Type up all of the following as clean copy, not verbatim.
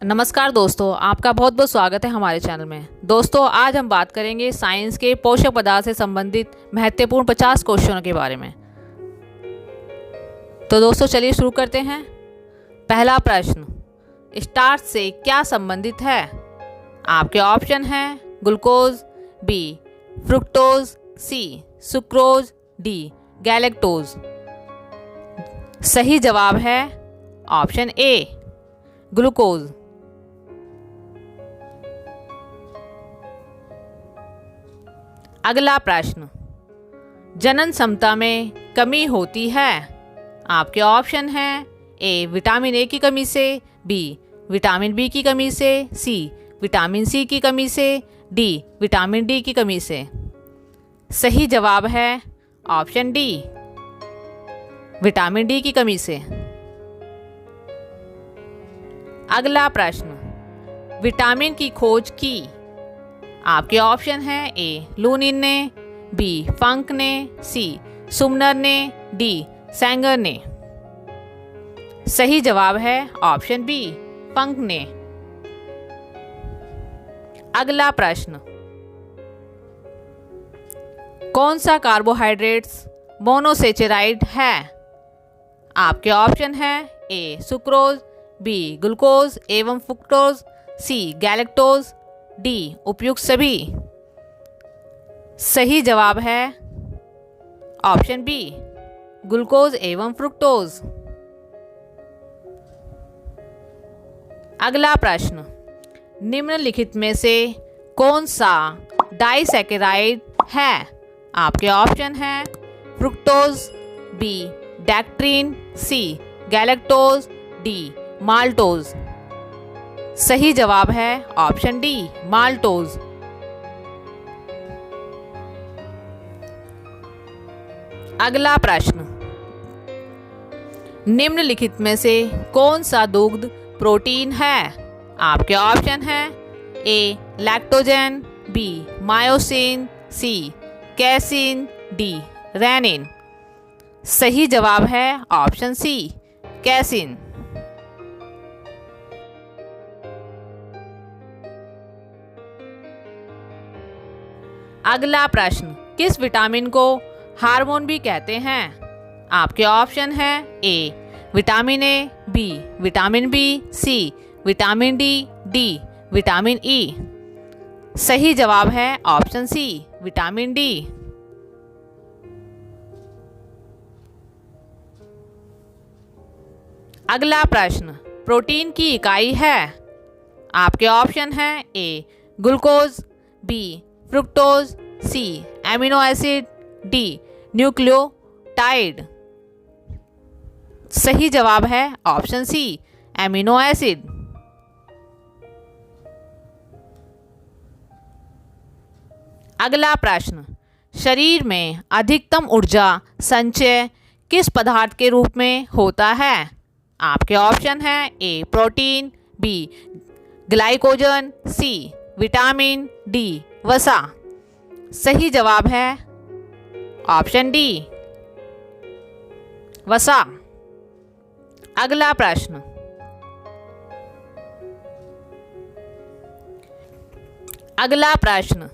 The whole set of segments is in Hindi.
नमस्कार दोस्तों, आपका बहुत बहुत स्वागत है हमारे चैनल में। दोस्तों, आज हम बात करेंगे साइंस के पोषक पदार्थ से संबंधित महत्वपूर्ण 50 क्वेश्चनों के बारे में। तो दोस्तों चलिए शुरू करते हैं। पहला प्रश्न, स्टार्च से क्या संबंधित है? आपके ऑप्शन हैं ग्लूकोज, बी फ्रुक्टोज, सी सुक्रोज, डी गैलेक्टोज। सही जवाब है ऑप्शन ए ग्लूकोज। अगला प्रश्न, जनन क्षमता में कमी होती है? आपके ऑप्शन हैं ए विटामिन ए की कमी से, बी विटामिन बी की कमी से, सी विटामिन सी की कमी से, डी विटामिन डी की कमी से। सही जवाब है ऑप्शन डी विटामिन डी की कमी से। अगला प्रश्न, विटामिन की खोज की? आपके ऑप्शन हैं ए लूनिन ने, बी फंक ने, सी सुमनर ने, डी सैंगर ने। सही जवाब है ऑप्शन बी फंक ने। अगला प्रश्न, कौन सा कार्बोहाइड्रेट्स मोनोसेचेराइड है? आपके ऑप्शन हैं ए सुक्रोज, बी ग्लूकोज एवं फ्रुक्टोज, सी गैलेक्टोज, डी उपयुक्त सभी। सही जवाब है ऑप्शन बी ग्लूकोज एवं फ्रुक्टोज। अगला प्रश्न, निम्नलिखित में से कौन सा डाइसैकेराइड है? आपके ऑप्शन हैं फ्रुक्टोज, बी डैक्ट्रिन, सी गैलेक्टोज, डी माल्टोज। सही जवाब है ऑप्शन डी माल्टोज। अगला प्रश्न, निम्नलिखित में से कौन सा दुग्ध प्रोटीन है? आपके ऑप्शन हैं ए लैक्टोजेन, बी मायोसिन, सी कैसिन, डी रेनिन। सही जवाब है ऑप्शन सी कैसिन। अगला प्रश्न, किस विटामिन को हार्मोन भी कहते हैं? आपके ऑप्शन हैं A vitamin A, B vitamin B, C vitamin D, D vitamin E. सही जवाब है ऑप्शन सी विटामिन डी। अगला प्रश्न, प्रोटीन की इकाई है? आपके ऑप्शन हैं ए ग्लूकोज, बी फ्रुक्टोज, सी एमिनो एसिड, डी न्यूक्लियोटाइड। सही जवाब है ऑप्शन सी एमिनो एसिड। अगला प्रश्न, शरीर में अधिकतम ऊर्जा संचय किस पदार्थ के रूप में होता है? आपके ऑप्शन हैं A protein, B glycogen, C vitamin, D वसा। सही जवाब है ऑप्शन डी वसा। अगला प्रश्न,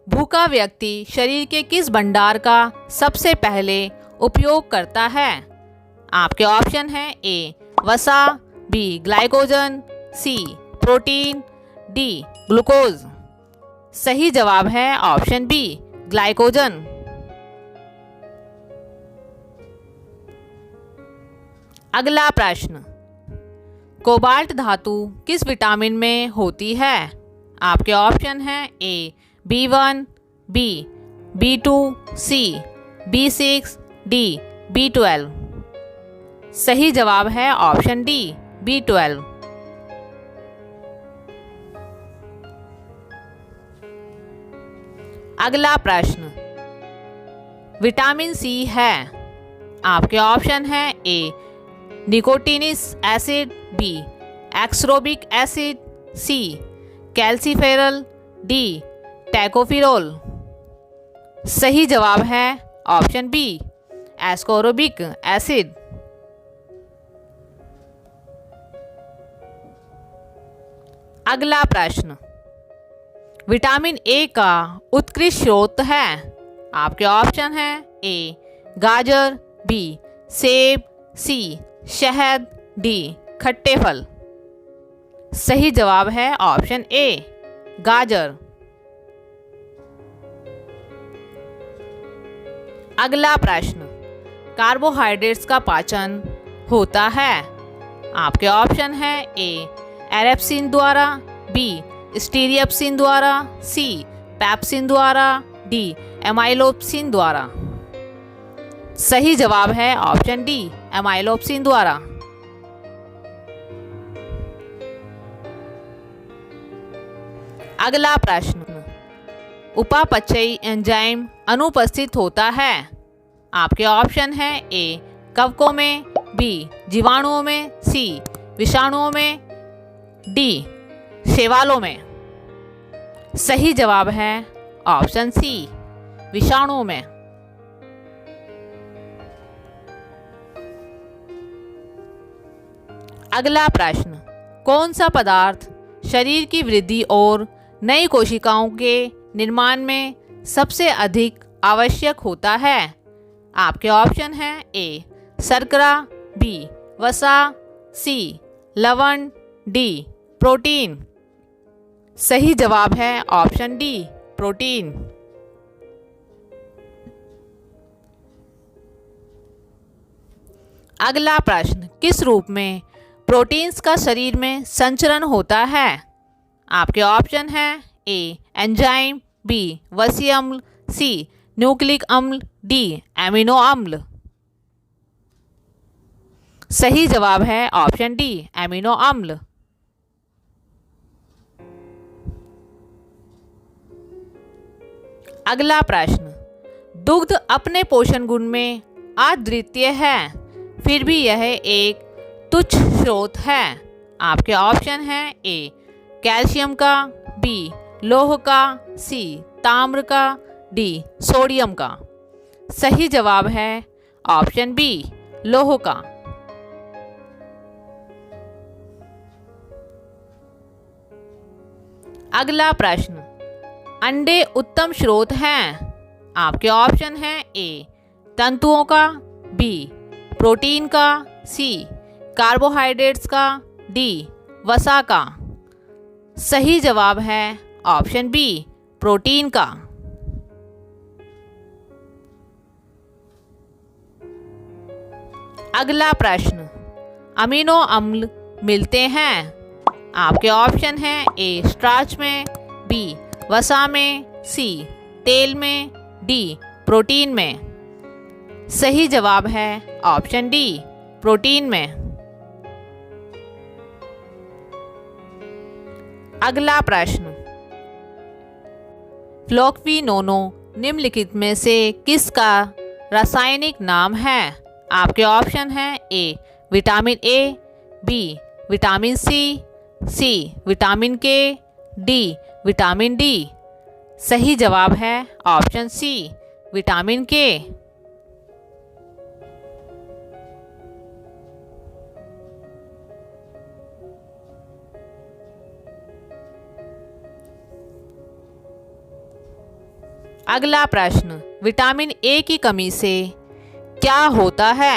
भूखा व्यक्ति शरीर के किस भंडार का सबसे पहले उपयोग करता है? आपके ऑप्शन हैं ए वसा, बी ग्लाइकोजन, सी प्रोटीन, डी ग्लूकोज। सही जवाब है ऑप्शन बी ग्लाइकोजन। अगला प्रश्न, कोबाल्ट धातु किस विटामिन में होती है? आपके ऑप्शन हैं ए B1, बी B2, सी B6, डी B12। सही जवाब है ऑप्शन डी B12। अगला प्रश्न, विटामिन सी है? आपके ऑप्शन हैं ए निकोटिनिस एसिड, बी एक्सरोबिक एसिड, सी कैल्सीफेरल, डी टैकोफिरोल। सही जवाब है ऑप्शन बी एस्कोरोबिक एसिड। अगला प्रश्न, विटामिन ए का उत्कृष्ट स्रोत है। आपके ऑप्शन हैं ए गाजर, बी सेब, सी शहद, डी खट्टे फल। सही जवाब है ऑप्शन ए गाजर। अगला प्रश्न, कार्बोहाइड्रेट्स का पाचन होता है। आपके ऑप्शन है ए एरेप्सिन द्वारा, बी स्टीरियप्सिन द्वारा, सी पेप्सिन द्वारा, डी एमाइलोप्सिन द्वारा। सही जवाब है ऑप्शन डी एमाइलोप्सिन द्वारा। अगला प्रश्न, उपापचयी एंजाइम अनुपस्थित होता है। आपके ऑप्शन है ए कवकों में, बी जीवाणुओं में, सी विषाणुओं में, डी शैवालों में। सही जवाब है ऑप्शन सी विषाणुओं में। अगला प्रश्न, कौन सा पदार्थ शरीर की वृद्धि और नई कोशिकाओं के निर्माण में सबसे अधिक आवश्यक होता है। आपके ऑप्शन हैं ए शर्करा, बी वसा, सी लवण, डी प्रोटीन। सही जवाब है ऑप्शन डी प्रोटीन। अगला प्रश्न, किस रूप में प्रोटीन्स का शरीर में संचरण होता है। आपके ऑप्शन हैं ए एंजाइम, बी वसीय अम्ल, सी न्यूक्लिक अम्ल, डी एमिनो अम्ल। सही जवाब है ऑप्शन डी एमिनो अम्ल। अगला प्रश्न, दुग्ध अपने पोषण गुण में अद्वितीय है, फिर भी यह एक तुच्छ स्रोत है। आपके ऑप्शन हैं ए कैल्शियम का, बी लौह का, सी ताम्र का, डी सोडियम का। सही जवाब है ऑप्शन बी लौह का। अगला प्रश्न, अंडे उत्तम स्रोत हैं। आपके ऑप्शन हैं ए तंतुओं का, बी प्रोटीन का, सी कार्बोहाइड्रेट्स का, डी वसा का। सही जवाब है ऑप्शन बी प्रोटीन का। अगला प्रश्न, अमीनो अम्ल मिलते हैं। आपके ऑप्शन हैं ए स्टार्च में, बी वसा में, सी तेल में, डी प्रोटीन में। सही जवाब है ऑप्शन डी प्रोटीन में। अगला प्रश्न, फ्लोक्विनोनो निम्नलिखित में से किसका रासायनिक नाम है। आपके ऑप्शन हैं A vitamin A, B vitamin C vitamin K, D vitamin D. सही जवाब है ऑप्शन सी विटामिन के। अगला प्रश्न, विटामिन ए की कमी से क्या होता है।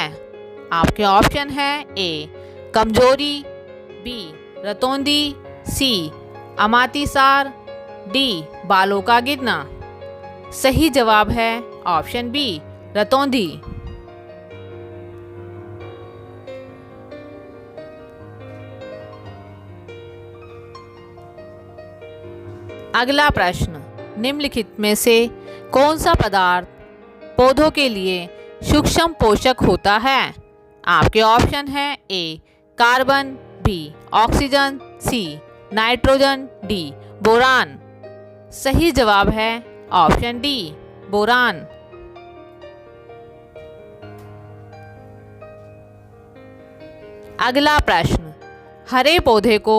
आपके ऑप्शन हैं ए कमजोरी, बी रतौंधी, सी अमातिसार, डी बालों का गिरना। सही जवाब है ऑप्शन बी रतौंधी। अगला प्रश्न, निम्नलिखित में से कौन सा पदार्थ पौधों के लिए सूक्ष्म पोषक होता है। आपके ऑप्शन हैं A carbon, B oxygen, C nitrogen, D boron. सही जवाब है ऑप्शन डी बोरान। अगला प्रश्न, हरे पौधे को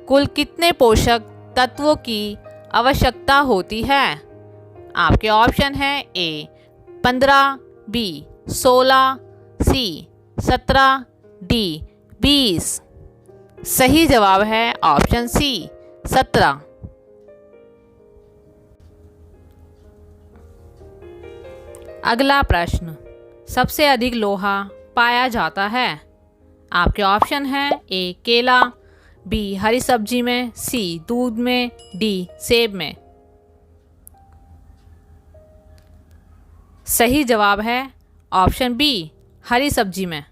कुल कितने पोषक तत्वों की आवश्यकता होती है। आपके ऑप्शन हैं ए 15, बी 16, सी 17, डी 20। सही जवाब है ऑप्शन सी 17। अगला प्रश्न, सबसे अधिक लोहा पाया जाता है। आपके ऑप्शन हैं ए केला, बी हरी सब्जी में, सी दूध में, डी सेब में। सही जवाब है ऑप्शन बी हरी सब्जी में।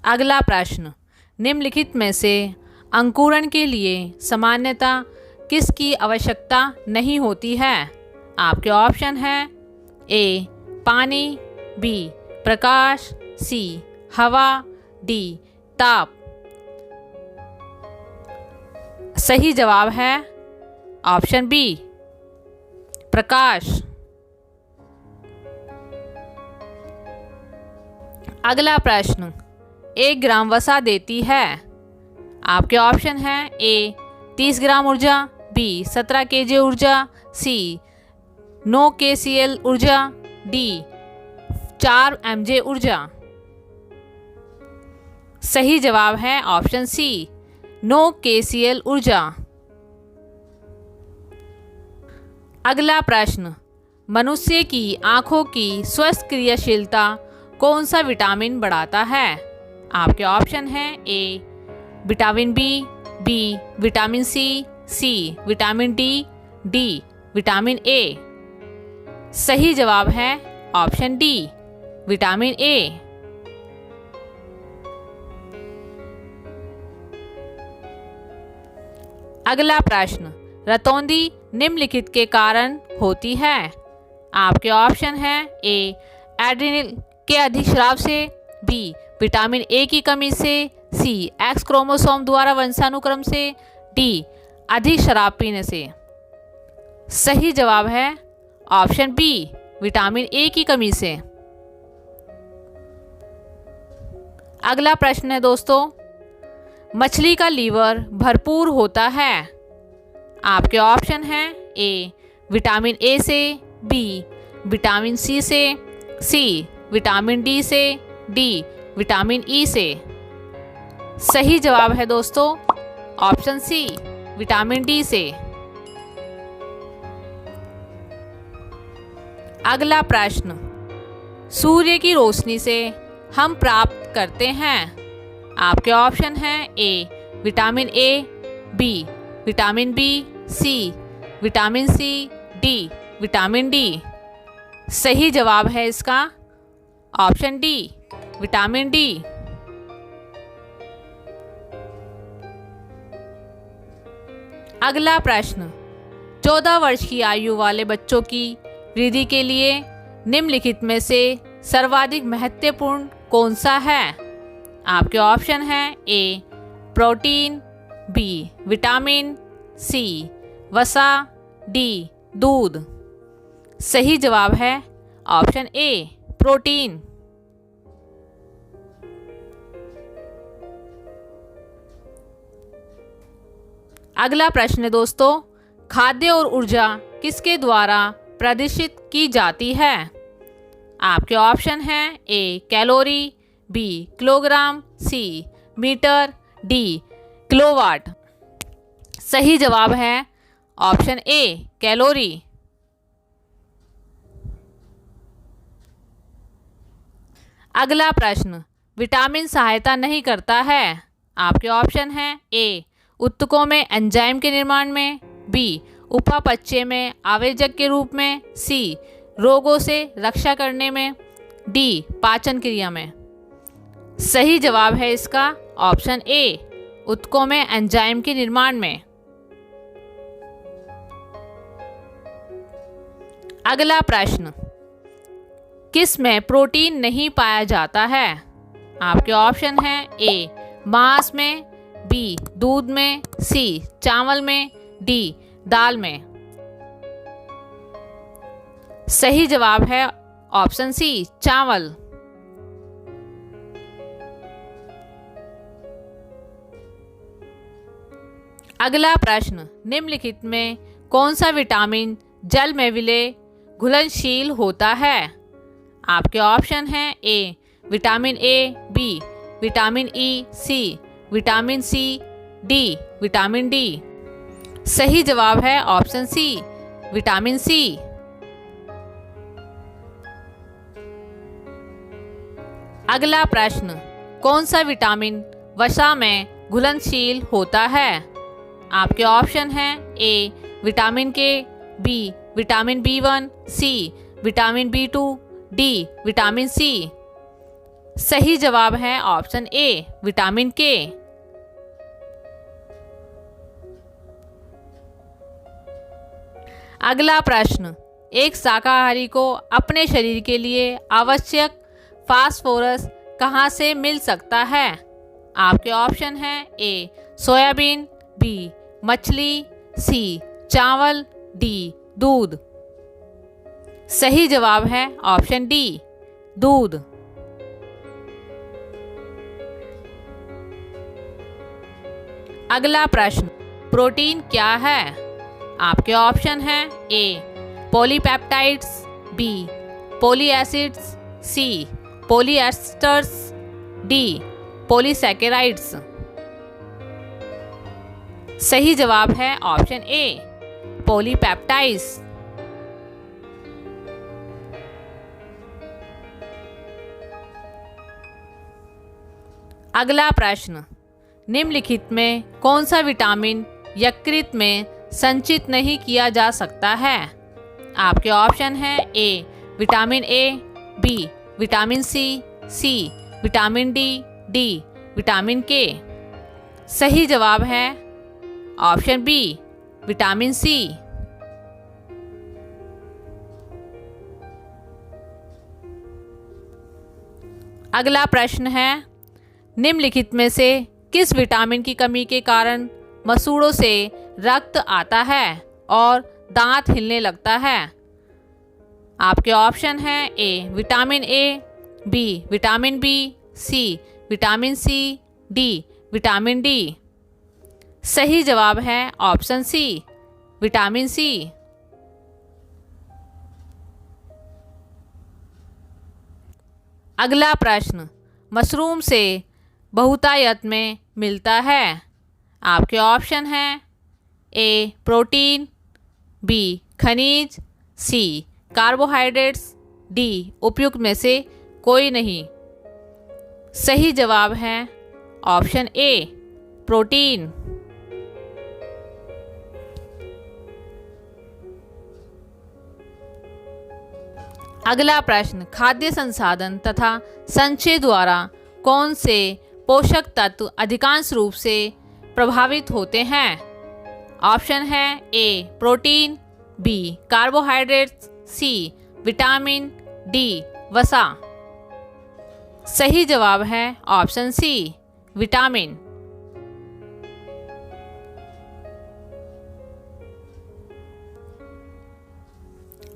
अगला प्रश्न, निम्नलिखित में से अंकुरण के लिए सामान्यतः किसकी आवश्यकता नहीं होती है। आपके ऑप्शन हैं ए पानी, बी प्रकाश, सी हवा, डी ताप। सही जवाब है ऑप्शन बी प्रकाश। अगला प्रश्न, 1 ग्राम वसा देती है। आपके ऑप्शन हैं ए 30 ग्राम ऊर्जा, बी 17 kg ऊर्जा, सी 9 kcal ऊर्जा, डी 4 mj ऊर्जा। सही जवाब है ऑप्शन सी 9 kcal ऊर्जा। अगला प्रश्न, मनुष्य की आंखों की स्वस्थ क्रियाशीलता कौन सा विटामिन बढ़ाता है। आपके ऑप्शन हैं A vitamin B, B vitamin C, C vitamin D, D vitamin A. सही जवाब है ऑप्शन डी विटामिन ए। अगला प्रश्न, रतौंधी निम्नलिखित के कारण होती है। आपके ऑप्शन हैं ए एड्रिनल के अधिक स्राव से, बी विटामिन ए की कमी से, सी एक्स क्रोमोसोम द्वारा वंशानुक्रम से, डी अधिक शराब पीने से। सही जवाब है ऑप्शन बी विटामिन ए की कमी से। अगला प्रश्न है दोस्तों, मछली का लीवर भरपूर होता है। आपके ऑप्शन हैं ए विटामिन ए से, बी विटामिन सी से, सी विटामिन डी से, डी विटामिन ई से। सही जवाब है दोस्तों ऑप्शन सी विटामिन डी से। अगला प्रश्न, सूर्य की रोशनी से हम प्राप्त करते हैं। आपके ऑप्शन हैं A vitamin A, B vitamin B, C vitamin C, D vitamin D. सही जवाब है इसका ऑप्शन डी विटामिन डी। अगला प्रश्न, 14 वर्ष की आयु वाले बच्चों की वृद्धि के लिए निम्नलिखित में से सर्वाधिक महत्वपूर्ण कौन सा है। आपके ऑप्शन हैं ए प्रोटीन, बी विटामिन, सी वसा, डी दूध। सही जवाब है ऑप्शन ए प्रोटीन। अगला प्रश्न है दोस्तों, खाद्य और ऊर्जा किसके द्वारा प्रदर्शित की जाती है। आपके ऑप्शन हैं ए कैलोरी, बी किलोग्राम, सी मीटर, डी किलोवाट। सही जवाब है ऑप्शन ए कैलोरी। अगला प्रश्न, विटामिन सहायता नहीं करता है। आपके ऑप्शन हैं ए उत्तकों में एंजाइम के निर्माण में, बी उपापचय में आवेजक के रूप में, सी रोगों से रक्षा करने में, डी पाचन क्रिया में। सही जवाब है इसका ऑप्शन ए उत्तकों में एंजाइम के निर्माण में। अगला प्रश्न, किस में प्रोटीन नहीं पाया जाता है। आपके ऑप्शन हैं ए मांस में, बी दूध में, सी चावल में, डी दाल में। सही जवाब है ऑप्शन सी चावल। अगला प्रश्न, निम्नलिखित में कौन सा विटामिन जल में विलय घुलनशील होता है। आपके ऑप्शन हैं A vitamin A, B, vitamin E, C, vitamin C, D, vitamin D. सही जवाब है ऑप्शन सी, विटामिन सी। अगला प्रश्न, कौन सा विटामिन वसा में घुलनशील होता है? आपके ऑप्शन हैं A vitamin K, B vitamin B1, C vitamin B2, D vitamin C. सही जवाब है ऑप्शन ए, विटामिन के। अगला प्रश्न, एक शाकाहारी को अपने शरीर के लिए आवश्यक फास्फोरस कहाँ से मिल सकता है? आपके ऑप्शन हैं ए सोयाबीन, बी मछली, सी चावल, डी दूध। सही जवाब है ऑप्शन डी, दूध। अगला प्रश्न, प्रोटीन क्या है? आपके ऑप्शन हैं ए पॉलीपेप्टाइड्स, बी पॉली एसिड्स, सी पॉलीएस्टर्स, डी पॉलीसैकेराइड्स। सही जवाब है ऑप्शन ए, पॉलीपेप्टाइड्स। अगला प्रश्न, निम्नलिखित में कौन सा विटामिन यकृत में संचित नहीं किया जा सकता है? आपके ऑप्शन हैं A vitamin A, B vitamin C, C vitamin D, D vitamin K. सही जवाब है ऑप्शन बी, विटामिन सी। अगला प्रश्न है, निम्नलिखित में से किस विटामिन की कमी के कारण मसूड़ों से रक्त आता है और दांत हिलने लगता है? आपके ऑप्शन हैं A vitamin A, B vitamin B, C vitamin C, D vitamin D. सही जवाब है ऑप्शन सी, विटामिन सी। अगला प्रश्न, मशरूम से बहुतायत में मिलता है? आपके ऑप्शन हैं ए प्रोटीन, बी खनिज, सी कार्बोहाइड्रेट्स, डी उपयुक्त में से कोई नहीं। सही जवाब है ऑप्शन ए, प्रोटीन। अगला प्रश्न, खाद्य संसाधन तथा संचय द्वारा कौन से पोषक तत्व अधिकांश रूप से प्रभावित होते हैं? ऑप्शन है A protein, B carbohydrates, C vitamin, D वसा। सही जवाब है ऑप्शन सी, विटामिन।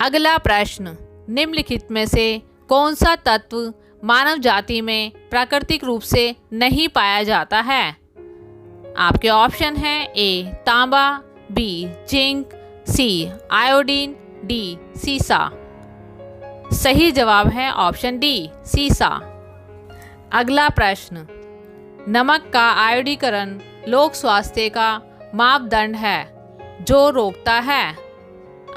अगला प्रश्न, निम्नलिखित में से कौन सा तत्व मानव जाति में प्राकृतिक रूप से नहीं पाया जाता है? आपके ऑप्शन हैं ए तांबा, बी जिंक, सी आयोडीन, डी सीसा। सही जवाब है ऑप्शन डी, सीसा। अगला प्रश्न, नमक का आयोडीकरण लोक स्वास्थ्य का मापदंड है जो रोकता है?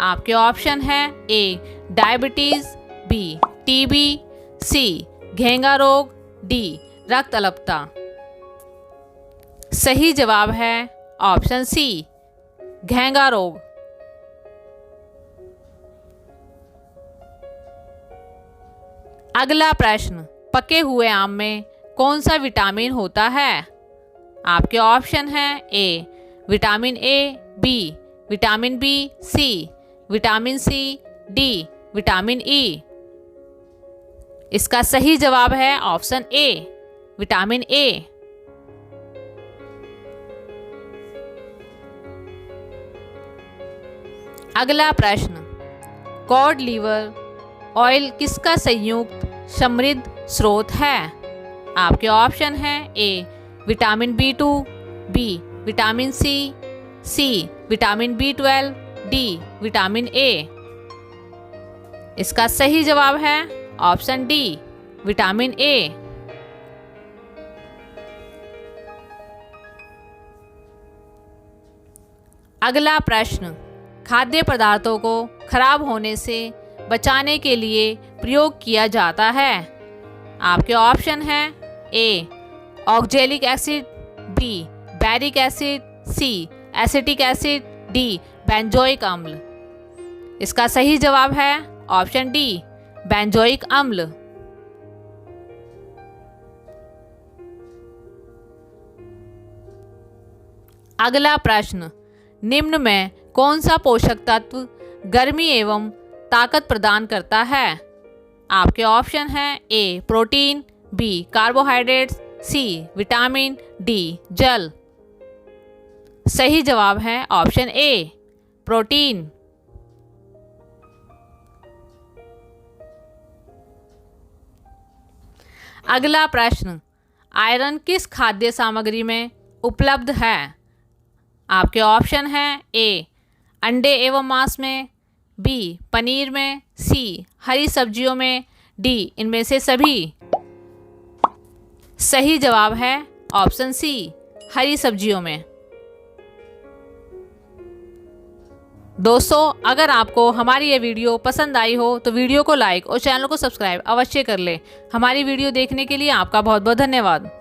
आपके ऑप्शन हैं ए डायबिटीज, बी टीबी, सी घेंगा रोग, डी रक्त अल्पता। सही जवाब है ऑप्शन सी, घेंगा रोग। अगला प्रश्न, पके हुए आम में कौन सा विटामिन होता है? आपके ऑप्शन हैं A vitamin A, B vitamin B, C vitamin C, D vitamin E. इसका सही जवाब है ऑप्शन ए, विटामिन ए। अगला प्रश्न, कॉड लीवर ऑयल किसका संयुक्त समृद्ध स्रोत है? आपके ऑप्शन हैं A vitamin B2, B vitamin C, C vitamin B12, D vitamin A. इसका सही जवाब है ऑप्शन डी, विटामिन ए। अगला प्रश्न, खाद्य पदार्थों को खराब होने से बचाने के लिए प्रयोग किया जाता है। आपके ऑप्शन हैं A oxalic acid, B boric acid, C acetic acid, D benzoic अम्ल। इसका सही जवाब है ऑप्शन डी बेंजोइक अम्ल। अगला प्रश्न, निम्न में कौन सा पोषक तत्व गर्मी एवं ताकत प्रदान करता है। आपके ऑप्शन हैं A protein, B carbohydrates, C vitamin, D जल। सही जवाब है ऑप्शन ए प्रोटीन। अगला प्रश्न, आयरन किस खाद्य सामग्री में उपलब्ध है। आपके ऑप्शन हैं ए अंडे एवं मांस में, बी पनीर में, सी हरी सब्जियों में, डी इनमें से सभी। सही जवाब है ऑप्शन सी हरी सब्जियों में। दोस्तों, अगर आपको हमारी ये वीडियो पसंद आई हो तो वीडियो को लाइक और चैनल को सब्सक्राइब अवश्य कर लें। हमारी वीडियो देखने के लिए आपका बहुत बहुत धन्यवाद।